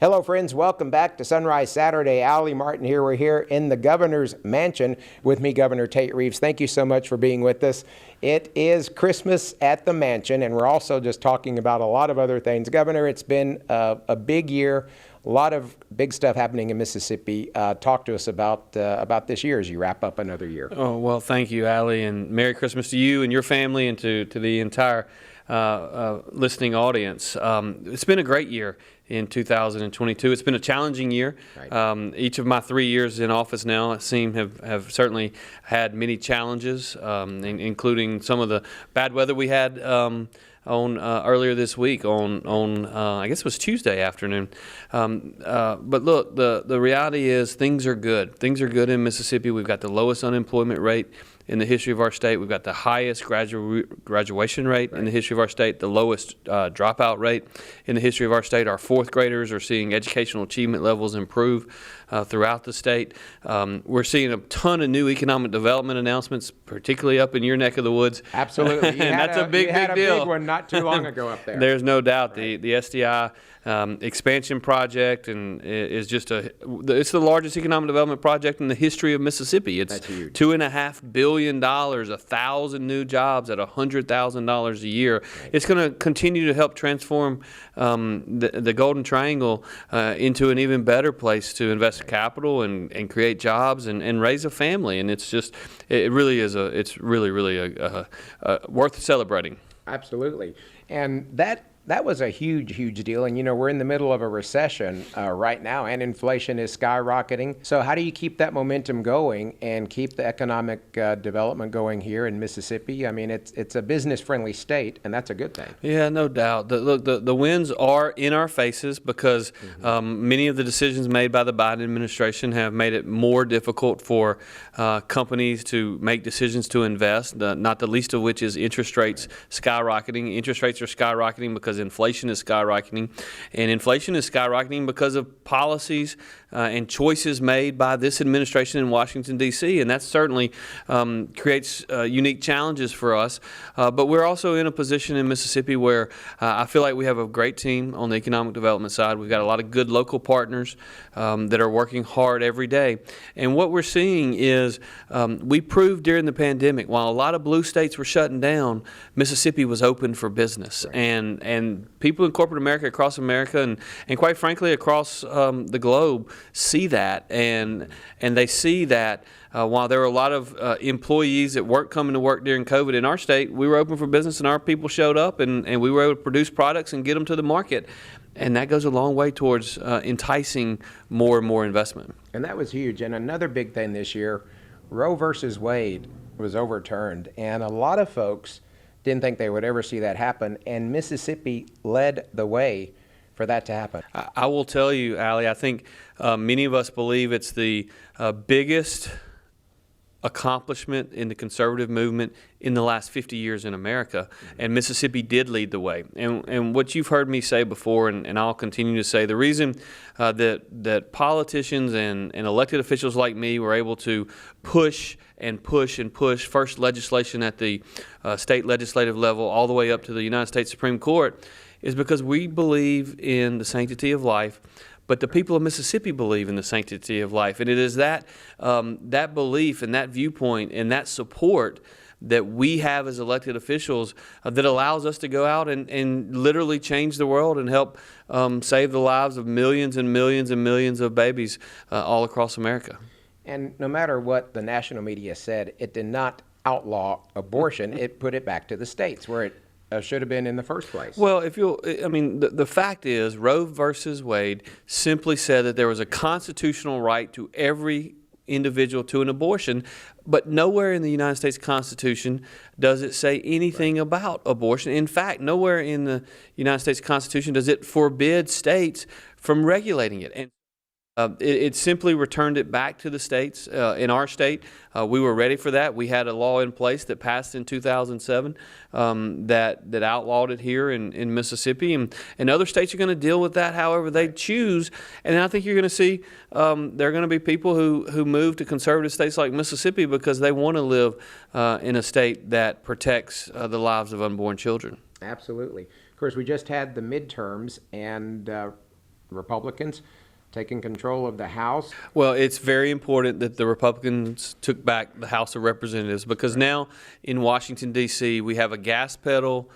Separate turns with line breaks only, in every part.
Hello, friends. Welcome back to Sunrise Saturday. Ali Martin here. We're here in the governor's mansion with me, Governor Tate Reeves. Thank you so much for being with us. It is Christmas at the mansion, and we're also just talking about a lot of other things. Governor, it's been a big year, a lot of big stuff happening in Mississippi. Talk to us about this year as you wrap up another year.
Oh, well, thank you, Ali, and Merry Christmas to you and your family and to the entire listening audience. It's been a great year in 2022. It's been a challenging year.
Right.
Each of my 3 years in office now, it seems, have certainly had many challenges, including some of the bad weather we had on earlier this week on I guess it was Tuesday afternoon. But look, the reality is things are good. Things are good in Mississippi. We've got the lowest unemployment rate in the history of our state. We've got the highest graduation rate in the history of our state, the lowest dropout rate in the history of our state. Our fourth graders are seeing educational achievement levels improve throughout the state. We're seeing a ton of new economic development announcements, particularly up in your neck of the woods.
Absolutely.
And that's a big deal.
Big one not too long ago up there.
There's no doubt. The SDI expansion project and is just it's the largest economic development project in the history of Mississippi. It's $2.5 billion, 1,000 new jobs at $100,000 a year. Right. It's going to continue to help transform the Golden Triangle into an even better place to invest capital and create jobs and raise a family. And it's just, it really is it's really worth celebrating.
Absolutely. And that was a huge deal. And, we're in the middle of a recession right now, and inflation is skyrocketing. So how do you keep that momentum going and keep the economic development going here in Mississippi? I mean, it's a business-friendly state, and that's a good thing.
Yeah, no doubt. The winds are in our faces because many of the decisions made by the Biden administration have made it more difficult for companies to make decisions to invest, not the least of which is interest rates skyrocketing. Interest rates are skyrocketing because inflation is skyrocketing, and inflation is skyrocketing because of policies and choices made by this administration in Washington, D.C., and that certainly creates unique challenges for us. But we're also in a position in Mississippi where I feel like we have a great team on the economic development side. We've got a lot of good local partners that are working hard every day. And what we're seeing is we proved during the pandemic, while a lot of blue states were shutting down, Mississippi was open for business. Right. And people in corporate America, across America, and quite frankly across the globe, see that, and they see that while there were a lot of employees that weren't coming to work during COVID in our state, we were open for business and our people showed up and we were able to produce products and get them to the market. And that goes a long way towards enticing more and more investment.
And that was huge. And another big thing this year, Roe versus Wade was overturned. And a lot of folks didn't think they would ever see that happen. And Mississippi led the way for that to happen.
I will tell you, Ali, I think many of us believe it's the biggest accomplishment in the conservative movement in the last 50 years in America, and Mississippi did lead the way. And what you've heard me say before, and I'll continue to say, the reason that politicians and elected officials like me were able to push first legislation at the state legislative level all the way up to the United States Supreme Court is because we believe in the sanctity of life. But the people of Mississippi believe in the sanctity of life. And it is that belief and that viewpoint and that support that we have as elected officials that allows us to go out and literally change the world and help save the lives of millions and millions and millions of babies all across America.
And no matter what the national media said, it did not outlaw abortion. It put it back to the states where it should have been in the first place.
Well, the fact is, Roe versus Wade simply said that there was a constitutional right to every individual to an abortion, but nowhere in the United States Constitution does it say anything about abortion. In fact, nowhere in the United States Constitution does it forbid states from regulating it. And it simply returned it back to the states. In our state, we were ready for that. We had a law in place that passed in 2007 that outlawed it here in Mississippi. And other states are going to deal with that however they choose. And I think you're going to see there are going to be people who move to conservative states like Mississippi because they want to live in a state that protects the lives of unborn children.
Absolutely. Of course, we just had the midterms, and Republicans taking control of the House.
Well, it's very important that the Republicans took back the House of Representatives, because now in Washington, D.C., we have a gas pedal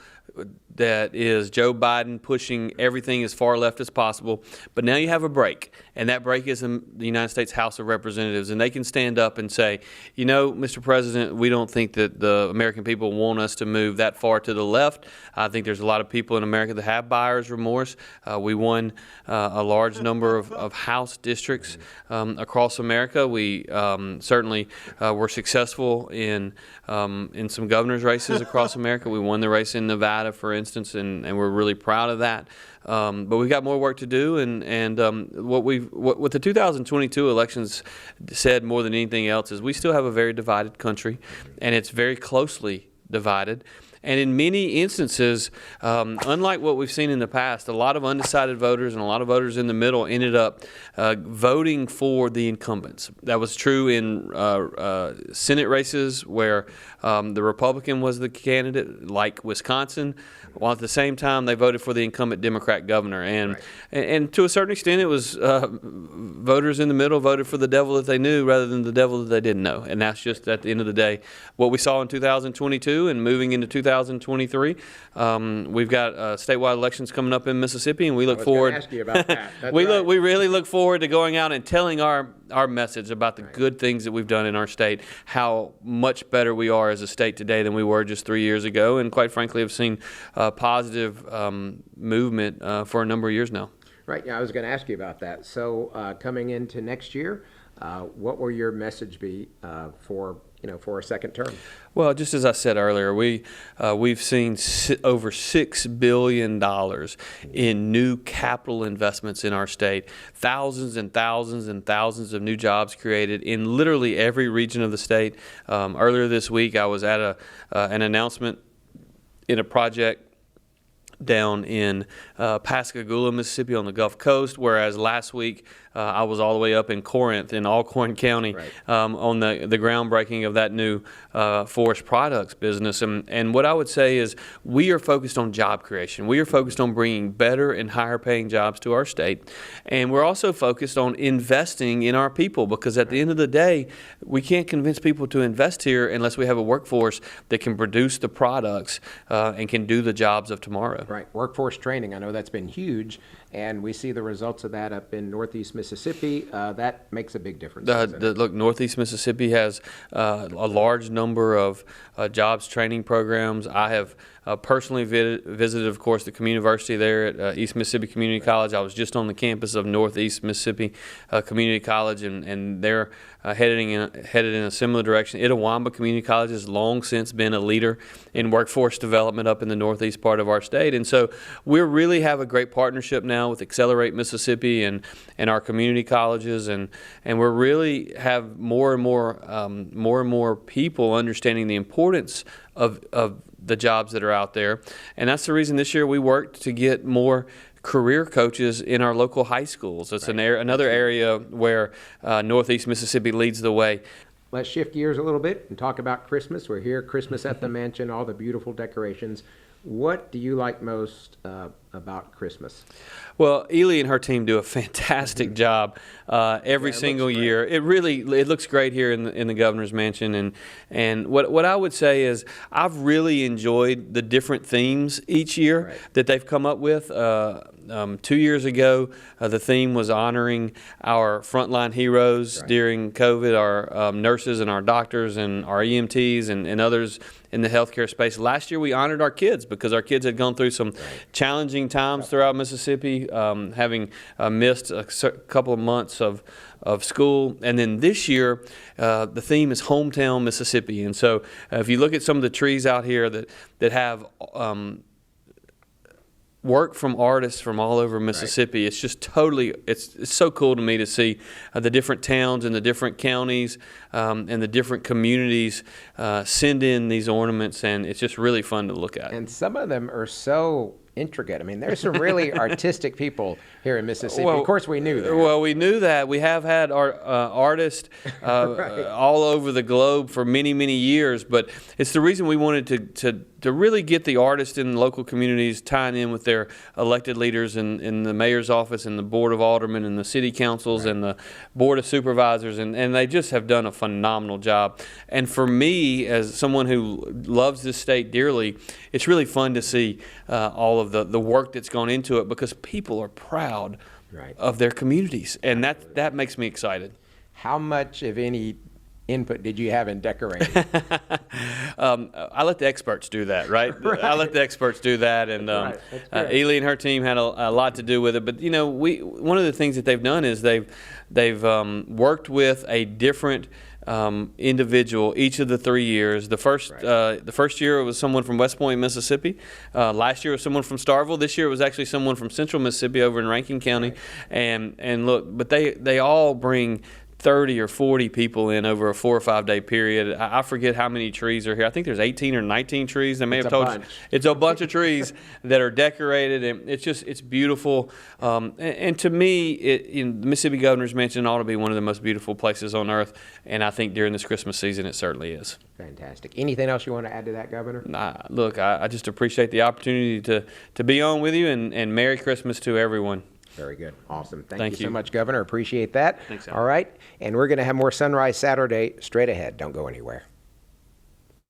that is Joe Biden pushing everything as far left as possible. But now you have a break, and that break is in the United States House of Representatives, and they can stand up and say, you know, Mr. President, we don't think that the American people want us to move that far to the left. I think there's a lot of people in America that have buyer's remorse. We won a large number of House districts across America. We certainly were successful in some governor's races across America. We won the race in Nevada, for instance, and we're really proud of that. But we've got more work to do, and what the 2022 elections said more than anything else is we still have a very divided country, and it's very closely divided. And in many instances, unlike what we've seen in the past, a lot of undecided voters and a lot of voters in the middle ended up voting for the incumbents. That was true in Senate races where the Republican was the candidate, like Wisconsin, while at the same time they voted for the incumbent Democrat governor. And to a certain extent, it was voters in the middle voted for the devil that they knew rather than the devil that they didn't know. And that's just, at the end of the day, what we saw in 2022 and moving into 2023. We've got statewide elections coming up in Mississippi, and we look forward.
Ask you about that. That's
we
right.
we really look forward to going out and telling our message about the good things that we've done in our state, how much better we are as a state today than we were just 3 years ago, and quite frankly have seen positive movement for a number of years now.
Right. Yeah, I was going to ask you about that. So coming into next year, what will your message be for a second term?
Well, just as I said earlier, we've seen over $6 billion in new capital investments in our state, thousands and thousands and thousands of new jobs created in literally every region of the state. Earlier this week, I was at an announcement in a project down in Pascagoula, Mississippi on the Gulf Coast, whereas last week I was all the way up in Corinth, in Alcorn County, on the groundbreaking of that new forest products business. And what I would say is we are focused on job creation. We are focused on bringing better and higher paying jobs to our state. And we're also focused on investing in our people, because at the end of the day, we can't convince people to invest here unless we have a workforce that can produce the products and can do the jobs of tomorrow.
Right. Workforce training. I know that's been huge, and we see the results of that up in Northeast Mississippi. That makes a big difference.
Look, Northeast Mississippi has a large number of jobs training programs. I have personally visited, of course, the community university there at East Mississippi Community College. I was just on the campus of Northeast Mississippi Community College, and they're headed in a similar direction. Itawamba Community College has long since been a leader in workforce development up in the northeast part of our state. And so we really have a great partnership now with Accelerate Mississippi and our community colleges, and we're really have more and more people understanding the importance of the jobs that are out there. And that's the reason this year we worked to get more career coaches in our local high schools. It's another area where Northeast Mississippi leads the way.
Let's shift gears a little bit and talk about Christmas. We're here, Christmas at the Mansion, all the beautiful decorations. What do you like most about Christmas?
Well, Ely and her team do a fantastic job every single year. It looks great here in the governor's mansion. And what I would say is I've really enjoyed the different themes each year that they've come up with. 2 years ago, the theme was honoring our frontline heroes during COVID, our nurses and our doctors and our EMTs and others in the healthcare space. Last year, we honored our kids because our kids had gone through some challenging times throughout Mississippi, having missed a couple of months of school. And then this year, the theme is Hometown Mississippi. And so if you look at some of the trees out here that have work from artists from all over Mississippi. It's just totally, it's so cool to me to see the different towns and the different counties and the different communities send in these ornaments, and it's just really fun to look at.
And some of them are so intricate. I mean, there's some really artistic people here in Mississippi.
Well,
of course, we knew that.
Well, we knew that. We have had artists all over the globe for many, many years, but it's the reason we wanted to really get the artists in local communities tying in with their elected leaders in the mayor's office and the board of aldermen and the city councils and the board of supervisors, and they just have done a phenomenal job. And for me, as someone who loves this state dearly, it's really fun to see all of the work that's gone into it, because people are proud of their communities, and that makes me excited.
How much, if any, input did you have in decorating?
I let the experts do that, right? I let the experts do that, and Ely and her team had a lot to do with it. But you know, one of the things that they've done is they've worked with a different individual each of the 3 years. The first year it was someone from West Point, Mississippi. Last year it was someone from Starkville. This year it was actually someone from Central Mississippi over in Rankin County. And look, but they all bring 30 or 40 people in over a 4 or 5 day period. I forget how many trees are here. I think there's 18 or 19 trees. They may have told you. It's a bunch of trees that are decorated, and it's beautiful. And to me, the Mississippi Governor's Mansion ought to be one of the most beautiful places on earth, and I think during this Christmas season it certainly is.
Fantastic. Anything else you want to add to that, Governor?
Look, I just appreciate the opportunity to be on with you, and Merry Christmas to everyone.
Very good. Awesome.
Thank
you
you
so much, Governor. Appreciate that.
Thanks,
All right. And we're going to have more Sunrise Saturday straight ahead. Don't go anywhere.